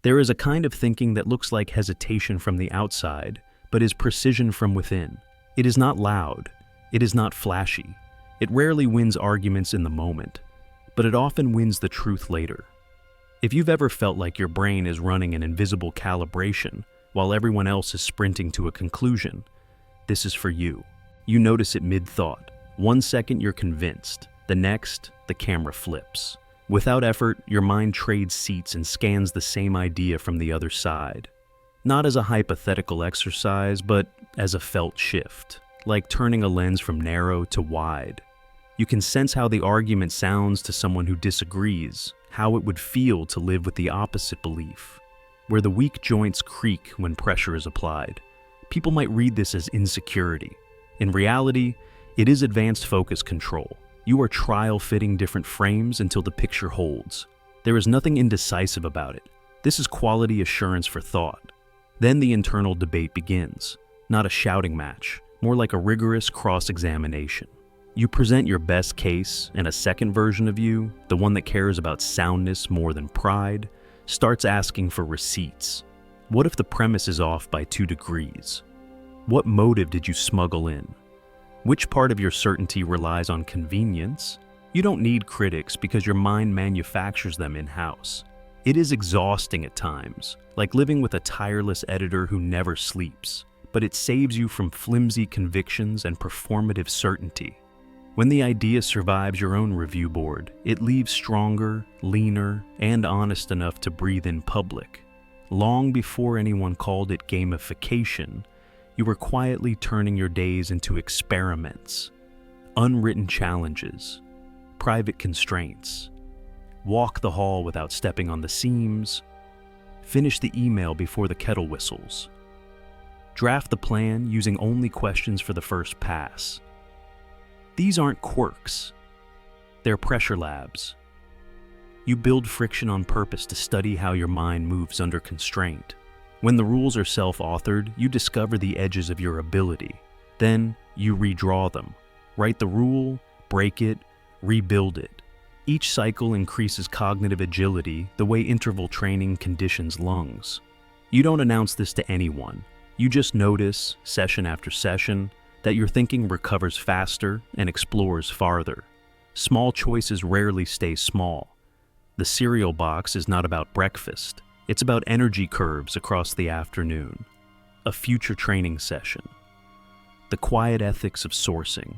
There is a kind of thinking that looks like hesitation from the outside, but is precision from within. It is not loud. It is not flashy. It rarely wins arguments in the moment, but it often wins the truth later. If you've ever felt like your brain is running an invisible calibration while everyone else is sprinting to a conclusion, this is for you. You notice it mid-thought. 1 second you're convinced, the next, the camera flips. Without effort, your mind trades seats and scans the same idea from the other side. Not as a hypothetical exercise, but as a felt shift, like turning a lens from narrow to wide. You can sense how the argument sounds to someone who disagrees, how it would feel to live with the opposite belief, where the weak joints creak when pressure is applied. People might read this as insecurity. In reality, it is advanced focus control. You are trial-fitting different frames until the picture holds. There is nothing indecisive about it. This is quality assurance for thought. Then the internal debate begins, not a shouting match, more like a rigorous cross-examination. You present your best case, and a second version of you, the one that cares about soundness more than pride, starts asking for receipts. What if the premise is off by 2 degrees? What motive did you smuggle in? Which part of your certainty relies on convenience? You don't need critics because your mind manufactures them in-house. It is exhausting at times, like living with a tireless editor who never sleeps, but it saves you from flimsy convictions and performative certainty. When the idea survives your own review board, it leaves stronger, leaner, and honest enough to breathe in public. Long before anyone called it gamification, you were quietly turning your days into experiments, unwritten challenges, private constraints. Walk the hall without stepping on the seams. Finish the email before the kettle whistles. Draft the plan using only questions for the first pass. These aren't quirks. They're pressure labs. You build friction on purpose to study how your mind moves under constraint. When the rules are self-authored, you discover the edges of your ability. Then, you redraw them. Write the rule, break it, rebuild it. Each cycle increases cognitive agility the way interval training conditions lungs. You don't announce this to anyone. You just notice, session after session, that your thinking recovers faster and explores farther. Small choices rarely stay small. The cereal box is not about breakfast. It's about energy curves across the afternoon. A future training session. The quiet ethics of sourcing.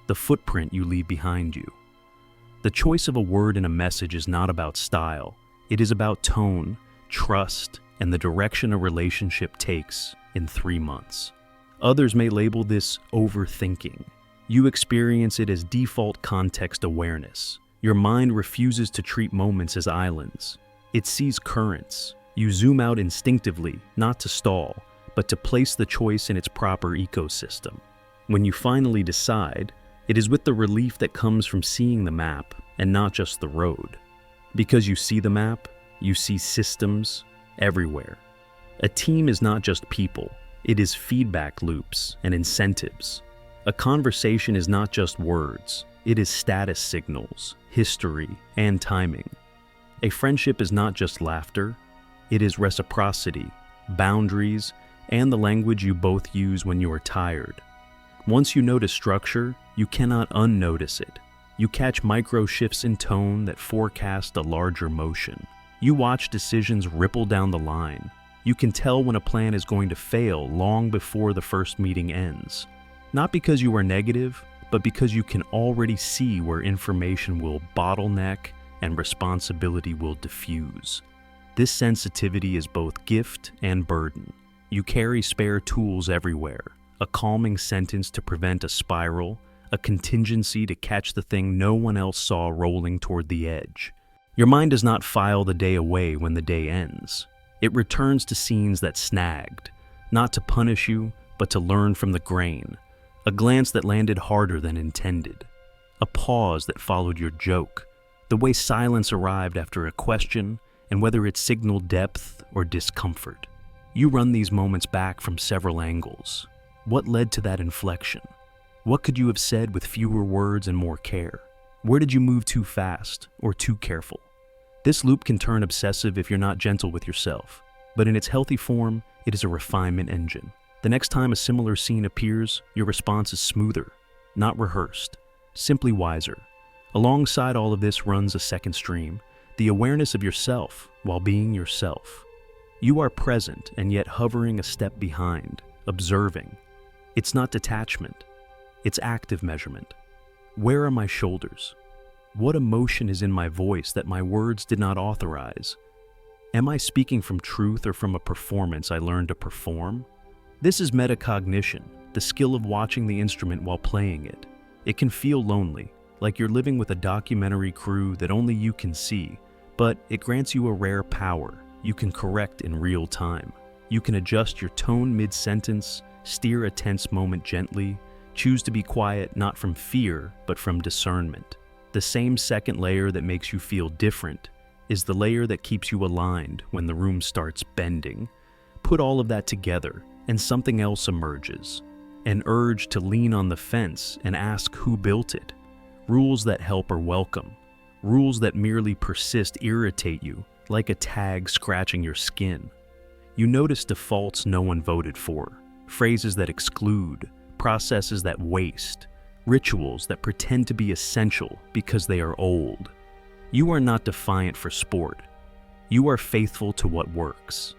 The footprint you leave behind you. The choice of a word in a message is not about style. It is about tone, trust, and the direction a relationship takes in 3 months. Others may label this overthinking. You experience it as default context awareness. Your mind refuses to treat moments as islands. It sees currents. You zoom out instinctively, not to stall, but to place the choice in its proper ecosystem. When you finally decide, it is with the relief that comes from seeing the map and not just the road. Because you see the map, you see systems everywhere. A team is not just people. It is feedback loops and incentives. A conversation is not just words. It is status signals, history, and timing. A friendship is not just laughter. It is reciprocity, boundaries, and the language you both use when you are tired. Once you notice structure, you cannot unnotice it. You catch micro shifts in tone that forecast a larger motion. You watch decisions ripple down the line. You can tell when a plan is going to fail long before the first meeting ends. Not because you are negative, but because you can already see where information will bottleneck and responsibility will diffuse. This sensitivity is both gift and burden. You carry spare tools everywhere, a calming sentence to prevent a spiral, a contingency to catch the thing no one else saw rolling toward the edge. Your mind does not file the day away when the day ends. It returns to scenes that snagged, not to punish you, but to learn from the grain. A glance that landed harder than intended. A pause that followed your joke. The way silence arrived after a question, and whether it signaled depth or discomfort. You run these moments back from several angles. What led to that inflection? What could you have said with fewer words and more care? Where did you move too fast or too careful? This loop can turn obsessive if you're not gentle with yourself, but in its healthy form, it is a refinement engine. The next time a similar scene appears, your response is smoother, not rehearsed, simply wiser. Alongside all of this runs a second stream, the awareness of yourself while being yourself. You are present and yet hovering a step behind, observing. It's not detachment, it's active measurement. Where are my shoulders? What emotion is in my voice that my words did not authorize? Am I speaking from truth or from a performance I learned to perform? This is metacognition, the skill of watching the instrument while playing it. It can feel lonely, like you're living with a documentary crew that only you can see, but it grants you a rare power. You can correct in real time. You can adjust your tone mid-sentence, steer a tense moment gently, choose to be quiet not from fear, but from discernment. The same second layer that makes you feel different is the layer that keeps you aligned when the room starts bending. Put all of that together, and something else emerges. An urge to lean on the fence and ask who built it. Rules that help are welcome. Rules that merely persist irritate you, like a tag scratching your skin. You notice defaults no one voted for, phrases that exclude, processes that waste, rituals that pretend to be essential because they are old. You are not defiant for sport. You are faithful to what works.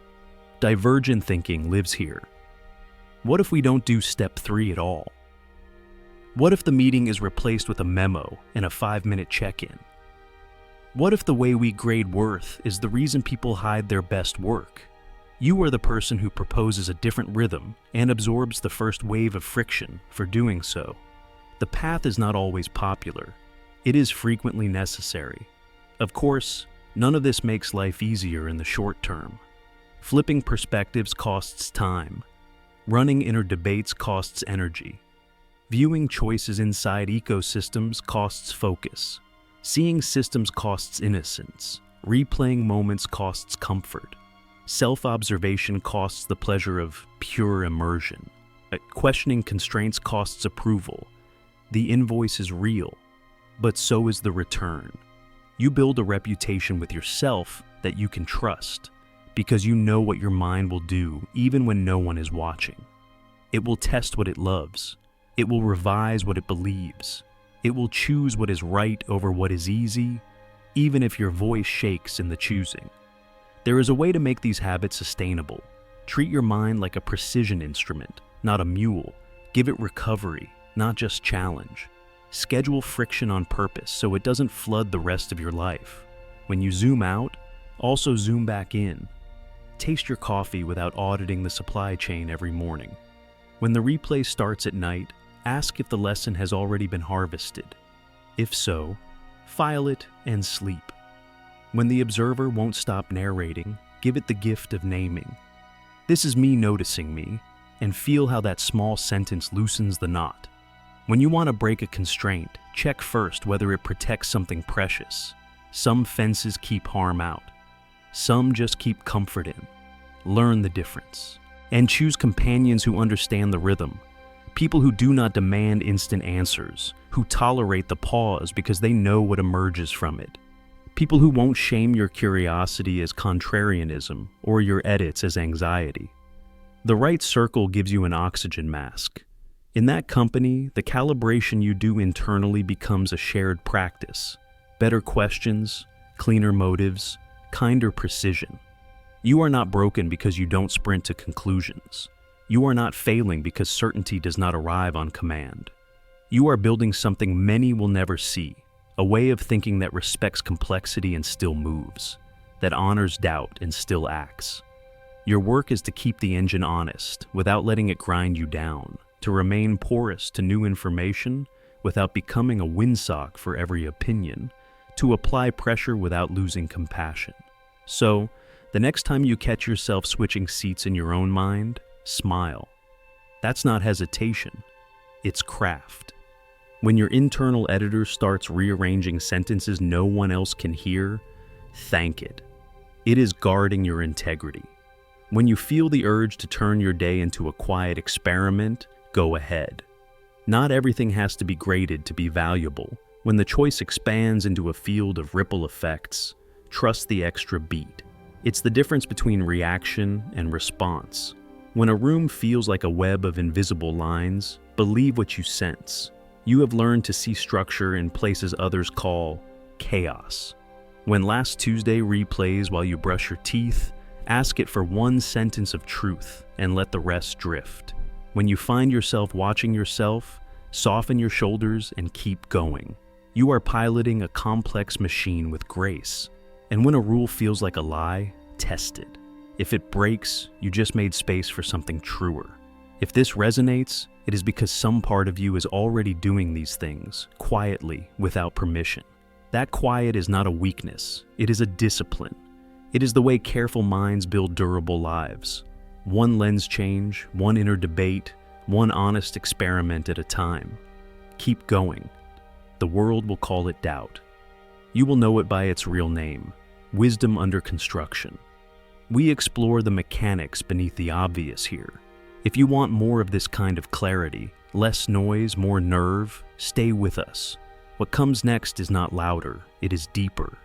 Divergent thinking lives here. What if we don't do step 3 at all? What if the meeting is replaced with a memo and a 5-minute check-in? What if the way we grade worth is the reason people hide their best work? You are the person who proposes a different rhythm and absorbs the first wave of friction for doing so. The path is not always popular. It is frequently necessary. Of course, none of this makes life easier in the short term. Flipping perspectives costs time. Running inner debates costs energy. Viewing choices inside ecosystems costs focus. Seeing systems costs innocence. Replaying moments costs comfort. Self-observation costs the pleasure of pure immersion. Questioning constraints costs approval. The invoice is real, but so is the return. You build a reputation with yourself that you can trust, because you know what your mind will do even when no one is watching. It will test what it loves. It will revise what it believes. It will choose what is right over what is easy, even if your voice shakes in the choosing. There is a way to make these habits sustainable. Treat your mind like a precision instrument, not a mule. Give it recovery, not just challenge. Schedule friction on purpose so it doesn't flood the rest of your life. When you zoom out, also zoom back in. Taste your coffee without auditing the supply chain every morning. When the replay starts at night, ask if the lesson has already been harvested. If so, file it and sleep. When the observer won't stop narrating, give it the gift of naming. This is me noticing me, and feel how that small sentence loosens the knot. When you want to break a constraint, check first whether it protects something precious. Some fences keep harm out. Some just keep comfort in. Learn the difference. And choose companions who understand the rhythm. People who do not demand instant answers, who tolerate the pause because they know what emerges from it. People who won't shame your curiosity as contrarianism or your edits as anxiety. The right circle gives you an oxygen mask. In that company, the calibration you do internally becomes a shared practice. Better questions, cleaner motives, kinder precision. You are not broken because you don't sprint to conclusions. You are not failing because certainty does not arrive on command. You are building something many will never see, a way of thinking that respects complexity and still moves, that honors doubt and still acts. Your work is to keep the engine honest without letting it grind you down, to remain porous to new information without becoming a windsock for every opinion, to apply pressure without losing compassion. So, the next time you catch yourself switching seats in your own mind, smile. That's not hesitation, it's craft. When your internal editor starts rearranging sentences no one else can hear, thank it. It is guarding your integrity. When you feel the urge to turn your day into a quiet experiment, go ahead. Not everything has to be graded to be valuable. When the choice expands into a field of ripple effects, Trust the extra beat. It's the difference between reaction and response. When a room feels like a web of invisible lines, believe what you sense. You have learned to see structure in places others call chaos. When last Tuesday replays while you brush your teeth, ask it for one sentence of truth and let the rest drift. When you find yourself watching yourself, soften your shoulders and keep going. You are piloting a complex machine with grace. And when a rule feels like a lie, test it. If it breaks, you just made space for something truer. If this resonates, it is because some part of you is already doing these things, quietly, without permission. That quiet is not a weakness, it is a discipline. It is the way careful minds build durable lives. One lens change, one inner debate, one honest experiment at a time. Keep going. The world will call it doubt. You will know it by its real name, wisdom under construction. We explore the mechanics beneath the obvious here. If you want more of this kind of clarity, less noise, more nerve, stay with us. What comes next is not louder, it is deeper.